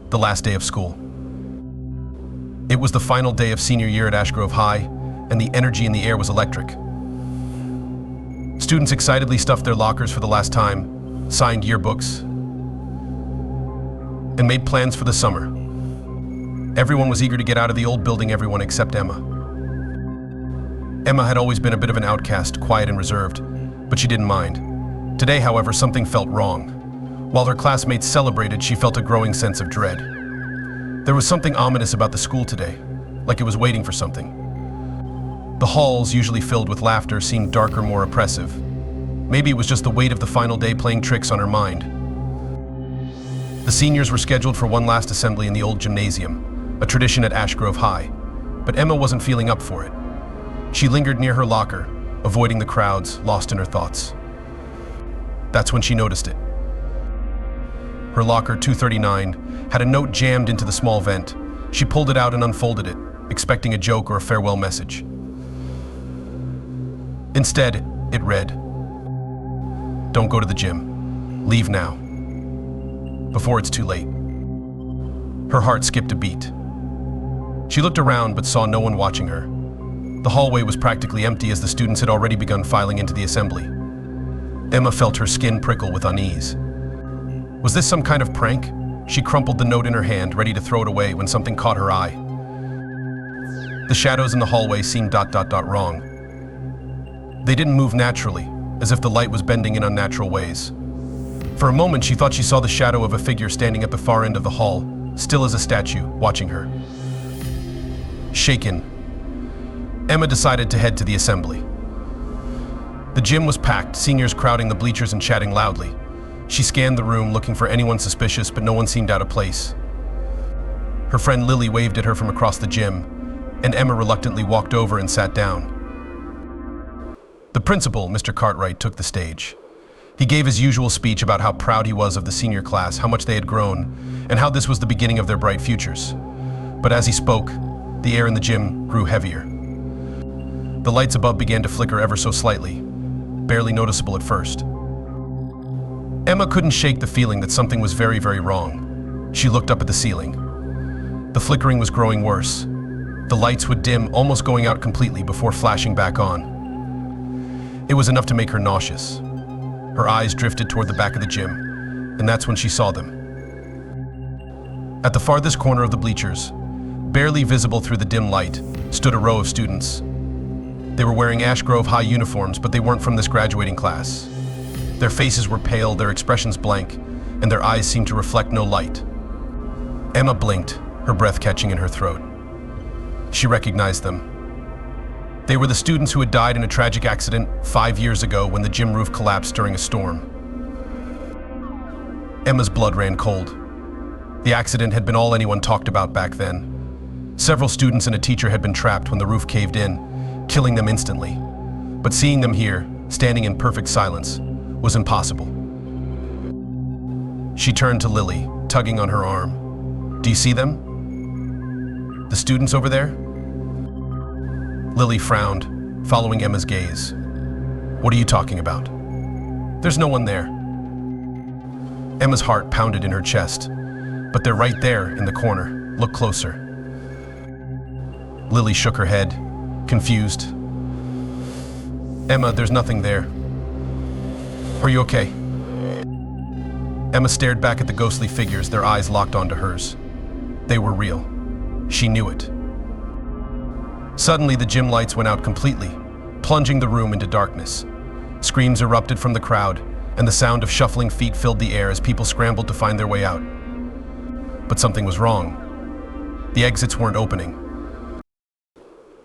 the last day of school. It was the final day of senior year at Ashgrove High, and the energy in the air was electric. Students excitedly stuffed their lockers for the last time, signed yearbooks, and made plans for the summer. Everyone was eager to get out of the old building, everyone except Emma. Emma had always been a bit of an outcast, quiet and reserved, but she didn't mind. Today, however, something felt wrong. While her classmates celebrated, she felt a growing sense of dread. There was something ominous about the school today, like it was waiting for something. The halls, usually filled with laughter, seemed darker, more oppressive. Maybe it was just the weight of the final day playing tricks on her mind. The seniors were scheduled for one last assembly in the old gymnasium, a tradition at Ashgrove High, but Emma wasn't feeling up for it. She lingered near her locker, avoiding the crowds, lost in her thoughts. That's when she noticed it. Her locker, 239, had a note jammed into the small vent. She pulled it out and unfolded it, expecting a joke or a farewell message. Instead, it read, "Don't go to the gym. Leave now, before it's too late." Her heart skipped a beat. She looked around but saw no one watching her. The hallway was practically empty as the students had already begun filing into the assembly. Emma felt her skin prickle with unease. Was this some kind of prank? She crumpled the note in her hand, ready to throw it away when something caught her eye. The shadows in the hallway seemed wrong. They didn't move naturally, as if the light was bending in unnatural ways. For a moment, she thought she saw the shadow of a figure standing at the far end of the hall, still as a statue, watching her. Shaken, Emma decided to head to the assembly. The gym was packed, seniors crowding the bleachers and chatting loudly. She scanned the room, looking for anyone suspicious, but no one seemed out of place. Her friend Lily waved at her from across the gym, and Emma reluctantly walked over and sat down. The principal, Mr. Cartwright, took the stage. He gave his usual speech about how proud he was of the senior class, how much they had grown, and how this was the beginning of their bright futures. But as he spoke, the air in the gym grew heavier. The lights above began to flicker ever so slightly, barely noticeable at first. Emma couldn't shake the feeling that something was very, very wrong. She looked up at the ceiling. The flickering was growing worse. The lights would dim, almost going out completely before flashing back on. It was enough to make her nauseous. Her eyes drifted toward the back of the gym, and that's when she saw them. At the farthest corner of the bleachers, barely visible through the dim light, stood a row of students. They were wearing Ashgrove High uniforms, but they weren't from this graduating class. Their faces were pale, their expressions blank, and their eyes seemed to reflect no light. Emma blinked, her breath catching in her throat. She recognized them. They were the students who had died in a tragic accident 5 years ago when the gym roof collapsed during a storm. Emma's blood ran cold. The accident had been all anyone talked about back then. Several students and a teacher had been trapped when the roof caved in, killing them instantly. But seeing them here, standing in perfect silence, was impossible. She turned to Lily, tugging on her arm. "Do you see them? The students over there?" Lily frowned, following Emma's gaze. "What are you talking about? There's no one there." Emma's heart pounded in her chest. "But they're right there in the corner. Look closer." Lily shook her head, confused. "Emma, there's nothing there. Are you okay?" Emma stared back at the ghostly figures, their eyes locked onto hers. They were real. She knew it. Suddenly, the gym lights went out completely, plunging the room into darkness. Screams erupted from the crowd, and the sound of shuffling feet filled the air as people scrambled to find their way out. But something was wrong. The exits weren't opening.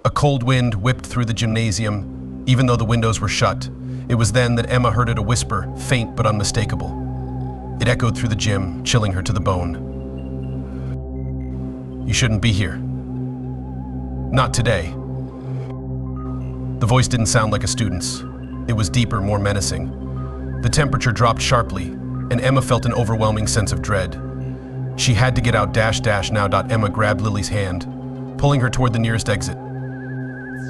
A cold wind whipped through the gymnasium, even though the windows were shut. It was then that Emma heard it, a whisper, faint but unmistakable. It echoed through the gym, chilling her to the bone. "You shouldn't be here. Not today." The voice didn't sound like a student's. It was deeper, more menacing. The temperature dropped sharply, and Emma felt an overwhelming sense of dread. She had to get out now. Emma grabbed Lily's hand, pulling her toward the nearest exit.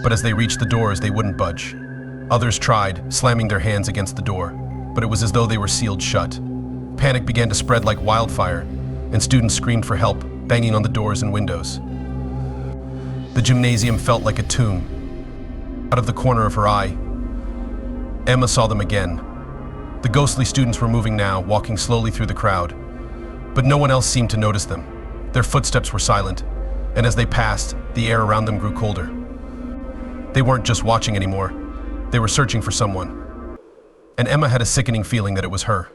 But as they reached the doors, they wouldn't budge. Others tried, slamming their hands against the door, but it was as though they were sealed shut. Panic began to spread like wildfire, and students screamed for help, banging on the doors and windows. The gymnasium felt like a tomb. Out of the corner of her eye, Emma saw them again. The ghostly students were moving now, walking slowly through the crowd. But no one else seemed to notice them. Their footsteps were silent, and as they passed, the air around them grew colder. They weren't just watching anymore. They were searching for someone. And Emma had a sickening feeling that it was her.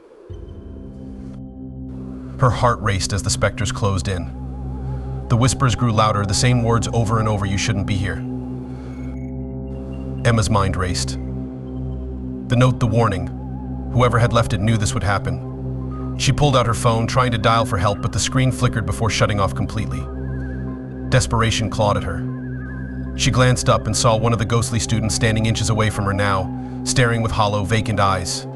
Her heart raced as the specters closed in. The whispers grew louder, the same words over and over, "You shouldn't be here." Emma's mind raced. The note, the warning. Whoever had left it knew this would happen. She pulled out her phone, trying to dial for help, but the screen flickered before shutting off completely. Desperation clawed at her. She glanced up and saw one of the ghostly students standing inches away from her now, staring with hollow, vacant eyes.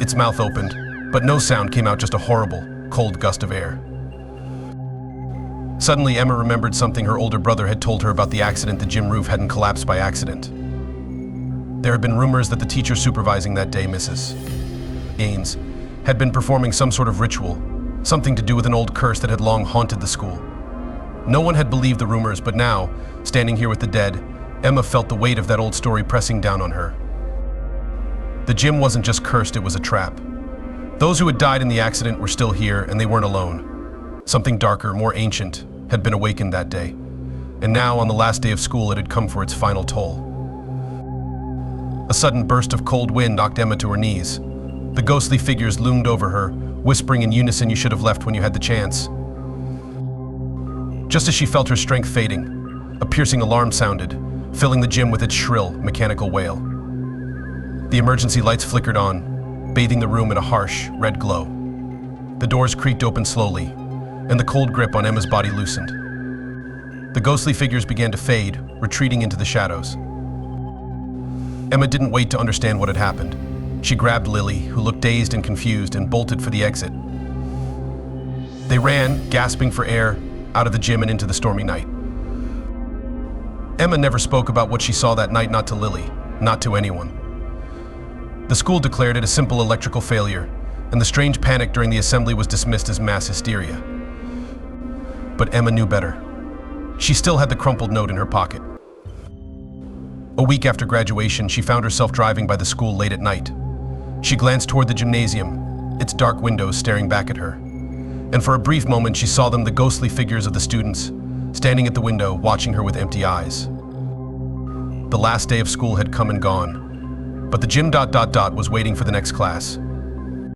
Its mouth opened, but no sound came out, just a horrible, cold gust of air. Suddenly, Emma remembered something her older brother had told her about the accident. The gym roof hadn't collapsed by accident. There had been rumors that the teacher supervising that day, Mrs. Gaines, had been performing some sort of ritual, something to do with an old curse that had long haunted the school. No one had believed the rumors, but now, standing here with the dead, Emma felt the weight of that old story pressing down on her. The gym wasn't just cursed, it was a trap. Those who had died in the accident were still here, and they weren't alone. Something darker, more ancient, had been awakened that day. And now, on the last day of school, it had come for its final toll. A sudden burst of cold wind knocked Emma to her knees. The ghostly figures loomed over her, whispering in unison, "You should have left when you had the chance." Just as she felt her strength fading, a piercing alarm sounded, filling the gym with its shrill, mechanical wail. The emergency lights flickered on, bathing the room in a harsh, red glow. The doors creaked open slowly, and the cold grip on Emma's body loosened. The ghostly figures began to fade, retreating into the shadows. Emma didn't wait to understand what had happened. She grabbed Lily, who looked dazed and confused, and bolted for the exit. They ran, gasping for air, out of the gym and into the stormy night. Emma never spoke about what she saw that night, not to Lily, not to anyone. The school declared it a simple electrical failure, and the strange panic during the assembly was dismissed as mass hysteria. But Emma knew better. She still had the crumpled note in her pocket. A week after graduation, she found herself driving by the school late at night. She glanced toward the gymnasium, its dark windows staring back at her. And for a brief moment, she saw them, the ghostly figures of the students, standing at the window, watching her with empty eyes. The last day of school had come and gone, but the gym was waiting for the next class.